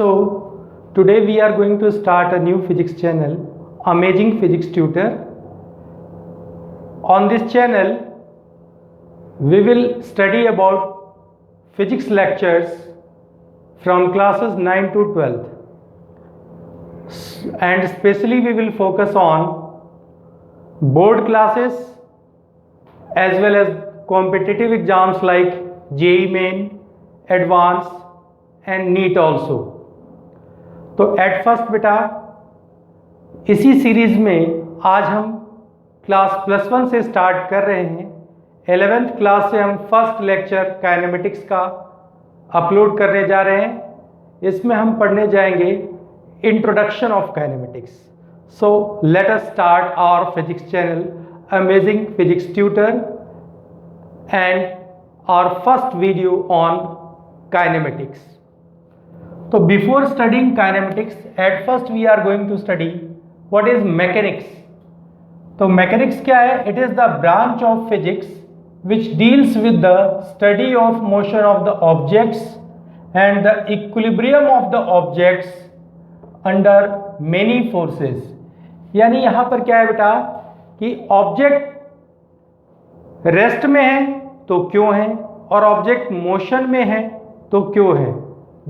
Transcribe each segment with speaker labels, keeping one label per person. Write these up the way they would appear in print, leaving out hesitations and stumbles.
Speaker 1: So today we are going to start a new physics channel, Amazing Physics Tutor. On this channel we will study about physics lectures from classes 9 to 12th, and especially we will focus on board classes as well as competitive exams like JEE Main, Advanced and NEET also. तो at first बेटा इसी series में आज हम class +1 से start कर रहे हैं। 11th क्लास से हम फर्स्ट लेक्चर काइनेमेटिक्स का अपलोड करने जा रहे हैं। इसमें हम पढ़ने जाएंगे introduction of kinematics. So let us start our physics channel amazing physics tutor and our first video on kinematics. So before studying kinematics, at first we are going to study what is mechanics. तो mechanics क्या है? It is the branch of physics which deals with the study of motion of the objects and the equilibrium of the objects under many forces. यानी यहाँ पर क्या है बेटा कि ऑब्जेक्ट रेस्ट में है तो क्यों है और ऑब्जेक्ट मोशन में है तो क्यों है।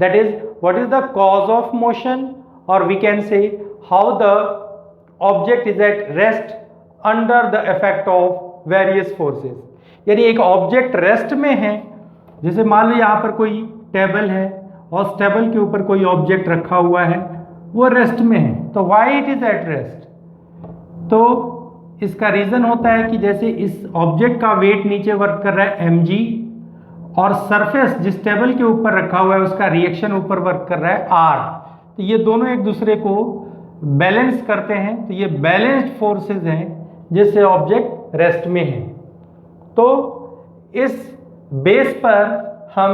Speaker 1: That is, what is the cause of motion, or we can say how the object is at rest under the effect of various forces. यानी एक ऑब्जेक्ट रेस्ट में है, जैसे मान लो यहाँ पर कोई टेबल है और उस टेबल के ऊपर कोई ऑब्जेक्ट रखा हुआ है, वो रेस्ट में है, तो why it is at rest. तो इसका रीजन होता है कि जैसे इस ऑब्जेक्ट का वेट नीचे वर्क कर रहा है mg और सरफेस जिस टेबल के ऊपर रखा हुआ है उसका रिएक्शन ऊपर वर्क कर रहा है r, तो ये दोनों एक दूसरे को बैलेंस करते हैं। तो ये बैलेंस्ड फोर्सेस हैं जिससे ऑब्जेक्ट रेस्ट में है। तो इस बेस पर हम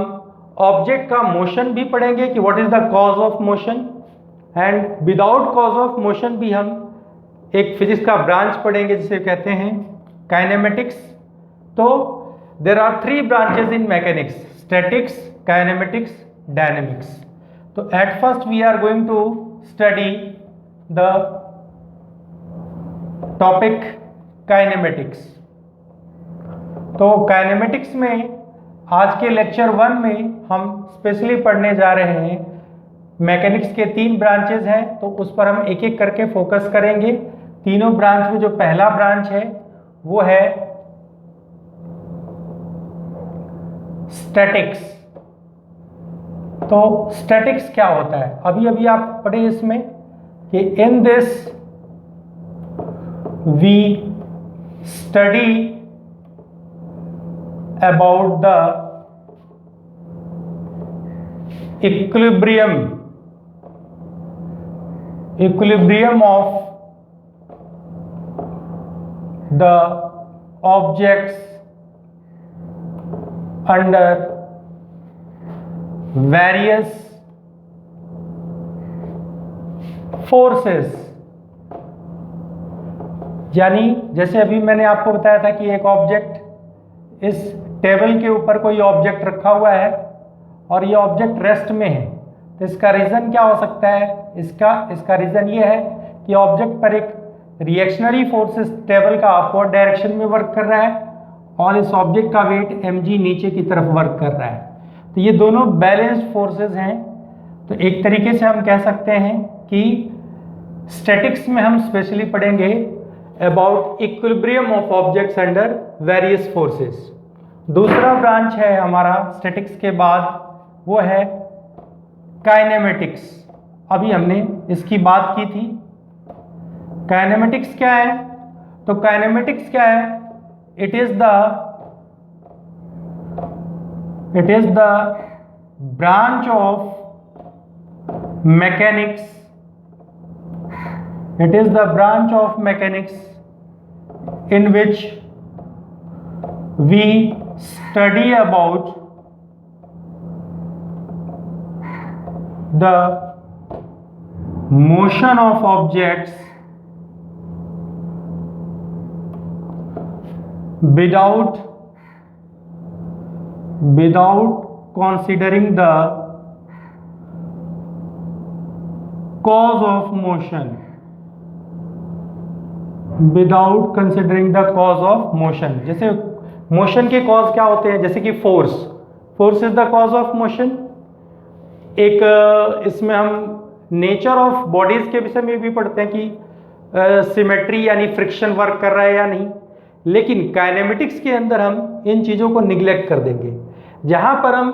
Speaker 1: ऑब्जेक्ट का मोशन भी पढ़ेंगे कि what is the cause of motion, and without cause of motion भी हम एक फिजिक्स का ब्रांच पढ़ेंगे जिसे कहते हैं काइनेमेटिक्स। तो there are 3 branches in mechanics: statics, kinematics, dynamics. So at first we are going to study the topic kinematics. तो kinematics में आज के लेक्चर 1 में हम स्पेशली पढ़ने जा रहे हैं मैकेनिक्स के 3 ब्रांचेज हैं, तो उस पर हम एक एक करके फोकस करेंगे। तीनों ब्रांच में जो पहला ब्रांच है वो है स्टैटिक्स। तो स्टैटिक्स क्या होता है, अभी अभी आप पढ़े इसमें कि in this we study about the equilibrium of the objects under various forces। यानी जैसे अभी मैंने आपको बताया था कि एक ऑब्जेक्ट इस टेबल के ऊपर कोई ऑब्जेक्ट रखा हुआ है और ये ऑब्जेक्ट रेस्ट में है, तो इसका रीजन क्या हो सकता है। इसका रीजन ये है कि ऑब्जेक्ट पर एक रिएक्शनरी फोर्सेस टेबल का अपवर्ड डायरेक्शन में वर्क कर रहा है और इस ऑब्जेक्ट का वेट mg नीचे की तरफ वर्क कर रहा है। तो ये दोनों बैलेंस्ड फोर्सेस हैं। तो एक तरीके से हम कह सकते हैं कि स्टैटिक्स में हम स्पेशली पढ़ेंगे about equilibrium of objects under various forces. दूसरा ब्रांच है हमारा स्टैटिक्स के बाद, वो है काइनेमेटिक्स। अभी हमने इसकी बात की थी। काइनेमेटिक्स क्या है, तो काइनेमेटिक्स क्या है, it is the branch of mechanics. It is the branch of mechanics in which we study about the motion of objects without considering the cause of motion without considering the cause of motion। जैसे motion के cause क्या होते हैं, जैसे कि force, force is the cause of motion. एक इसमें हम नेचर ऑफ बॉडीज के विषय में भी पढ़ते हैं कि सिमेट्री यानी फ्रिक्शन वर्क कर रहा है या नहीं, लेकिन काइनेमेटिक्स के अंदर हम इन चीज़ों को निग्लेक्ट कर देंगे। जहाँ पर हम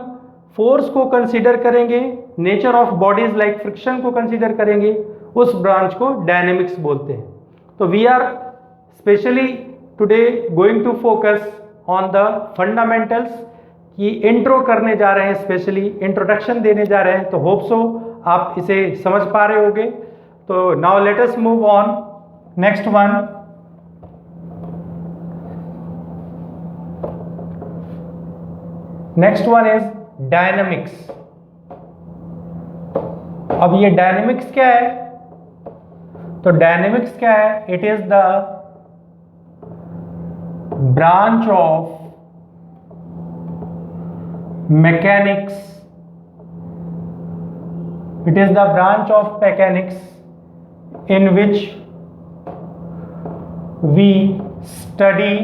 Speaker 1: फोर्स को कंसीडर करेंगे, nature of bodies like friction को कंसीडर करेंगे, उस ब्रांच को डायनेमिक्स बोलते हैं। तो we are specially today going to focus on the fundamentals, की इंट्रो करने जा रहे हैं, स्पेशली इंट्रोडक्शन देने जा रहे हैं। तो होप सो आप इसे समझ पा रहे होंगे। तो now let us move on next one. Next one is dynamics. अब ये डायनेमिक्स क्या है? तो डायनेमिक्स क्या है? It is the branch of mechanics, it is the branch of mechanics in which we study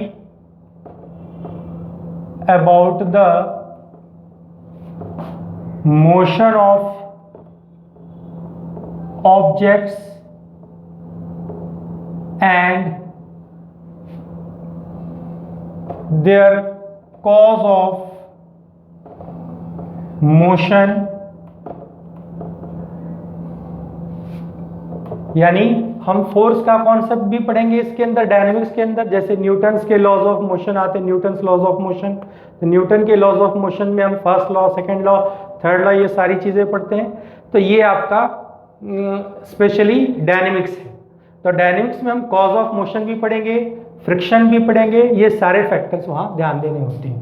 Speaker 1: about the motion of objects and their cause of motion, यानी हम force का कॉन्सेप्ट भी पढ़ेंगे इसके अंदर, डायनेमिक्स के अंदर। जैसे न्यूटन्स के लॉज ऑफ मोशन आते हैं, न्यूटन्स लॉज ऑफ मोशन। तो न्यूटन के लॉज ऑफ मोशन में हम first law, second law, third law, ये सारी चीजें पढ़ते हैं। तो ये आपका स्पेशली डायनेमिक्स है। तो डायनेमिक्स में हम कॉज ऑफ मोशन भी पढ़ेंगे, फ्रिक्शन भी पढ़ेंगे, ये सारे फैक्टर्स वहाँ ध्यान देने होते हैं।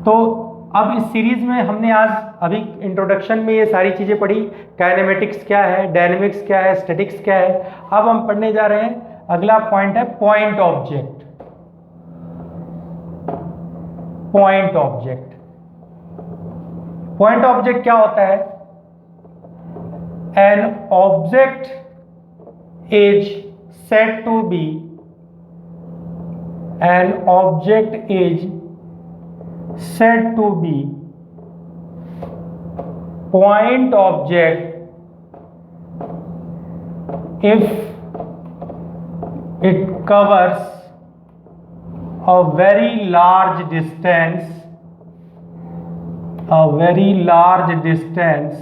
Speaker 1: तो अब इस सीरीज में हमने आज अभी इंट्रोडक्शन में ये सारी चीजें पढ़ी, काइनेमेटिक्स क्या है, डायनेमिक्स क्या है, स्टैटिक्स क्या है। अब हम पढ़ने जा रहे हैं, अगला पॉइंट है point object. Point object, point object क्या होता है? An object is said to be, an object is said to be point object if it covers a very large distance, a very large distance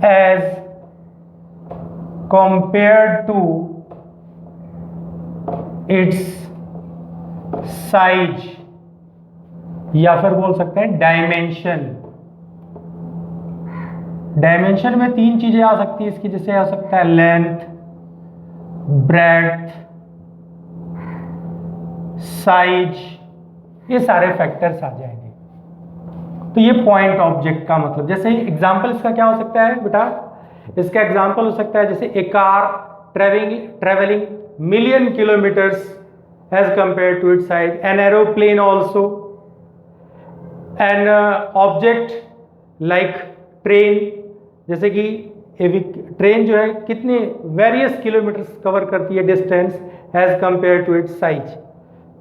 Speaker 1: as compared to its size, या फिर बोल सकते हैं dimension. Dimension में तीन चीजें आ सकती है इसकी, जैसे आ सकता है लेंथ, ब्रेड्थ, साइज, ये सारे फैक्टर्स आ जाएंगे। तो ये पॉइंट ऑब्जेक्ट का मतलब, जैसे एग्जांपल इसका क्या हो सकता है बेटा? इसका एग्जांपल हो सकता है जैसे a car travelling million kilometres as compared to its size, an aeroplane also, an object like train, जैसे कि ट्रेन जो है कितने वेरियस किलोमीटर्स कवर करती है distance as compare to its size.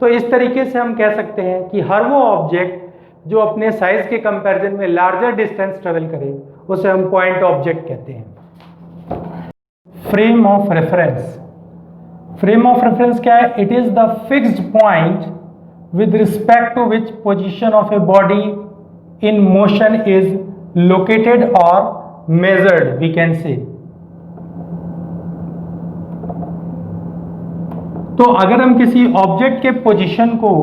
Speaker 1: तो इस तरीके से हम कह सकते हैं कि हर वो ऑब्जेक्ट जो अपने साइज के कंपैरिजन में लार्जर डिस्टेंस ट्रेवल करे, उसे हम पॉइंट ऑब्जेक्ट कहते हैं। Frame of reference, frame of reference क्या है? It is the fixed point with respect to which position of a body in motion is located और मेजर्ड, वी कैन से। तो अगर हम किसी ऑब्जेक्ट के पोजीशन को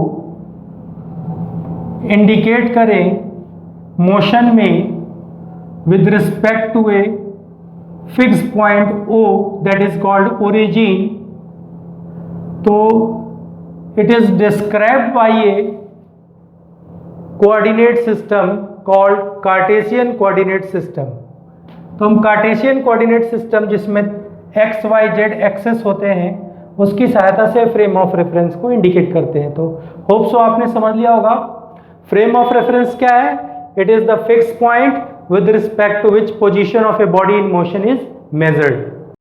Speaker 1: इंडिकेट करें मोशन में with respect to a fixed point O that is called origin, तो it is described by a coordinate system called Cartesian coordinate system. तो हम कार्टेशियन कोऑर्डिनेट सिस्टम जिसमें एक्स वाई जेड एक्सेस होते हैं, उसकी सहायता से फ्रेम ऑफ रेफरेंस को इंडिकेट करते हैं। तो होप सो आपने समझ लिया होगा फ्रेम ऑफ रेफरेंस क्या है। It is the fixed point with respect to which position of a body in motion is measured.